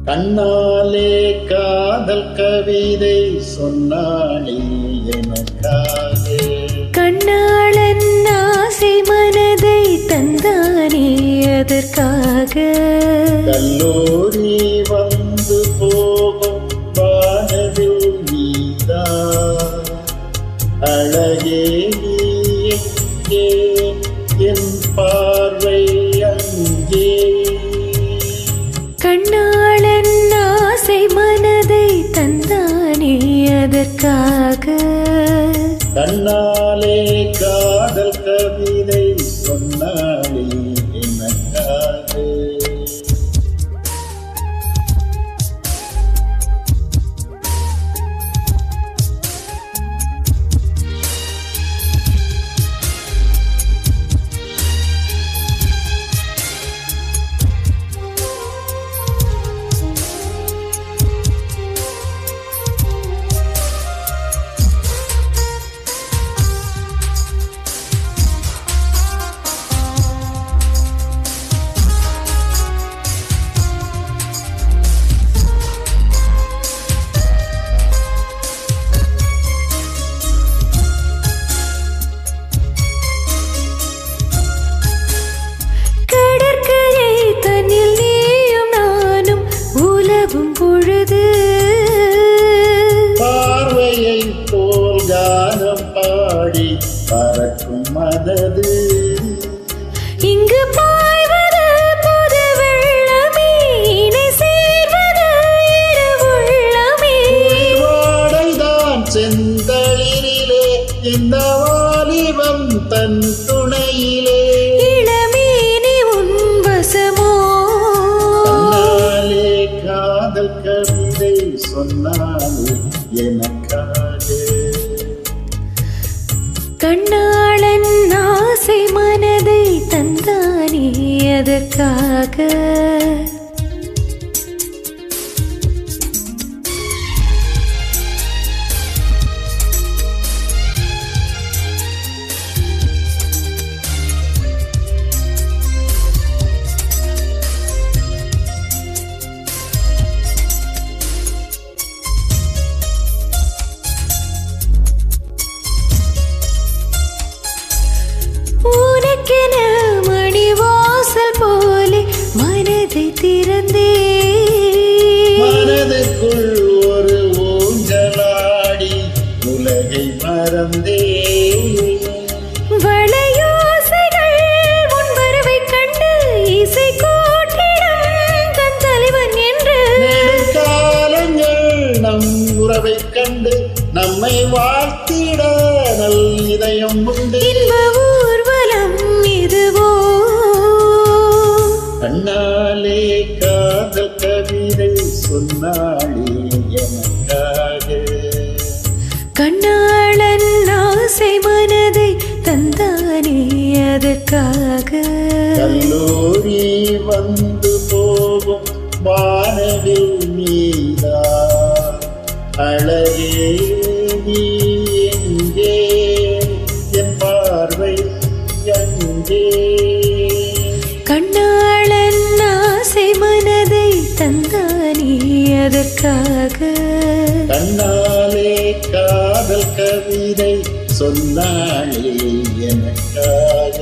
கண்ணாலே காதல் கவிதை சொன்னாளே எனக்காக. கண்ணாளன் ஆசை மனதை தந்தானே அதற்காக. கல்லூரி வந்து போகும் வானவில் நீதான் அழகே நீ எங்கே என் பார்வை அங்கே. கண்ணாளன் ஆசை மனதை தந்தானே அதற்காக. கண்ணாலே காதல் கவிதை சொன்னாளே எனக்காக. பார்வையை போல் கானம் பாடி பறக்கும் மனது இங்கு பாய்வது புது வெள்ளமே இணை சேர்வது உள்ளமே. வாடைதான் செந்தளிரிலே இந்த வாலிபம் தன் துணையிலே. இளமேனி உன் வசமோ. கண்ணாலே காதல் கவிதை சொன்னாலே எனக்காக. கண்ணாளன் ஆசை மனதை தந்தானே அதற்காக. உனக்கென மணிவாசல் போலே மனதை திறந்தே. மனதுக்குள் ஒரு ஊஞ்சலாடி உலகை மறந்தே. வளையோசைகள் உன் வரவை கண்டு இசை கூட்டிடம் தன் தலைவன் என்று. காலங்கள் நம் உறவை கண்டு நம்மை வாழ்த்திட நல் இதயம் உண்டு. இன்ப ஊர்வலம் இதுவோ. கண்ணாலே காதல் கவிதை சொன்னாளே எனக்காக. கண்ணாளன் ஆசை மனதை தந்தானே அதற்காக. கல்லூரி வந்து போகும் வானவில் நீதா அழகே நீ எங்கே என் பார்வை அங்கே. கண்ணாளன் ஆசை மனதை தந்தானே அதற்காக. கண்ணாலே காதல் கவிதை சொன்னாளே எனக்காக.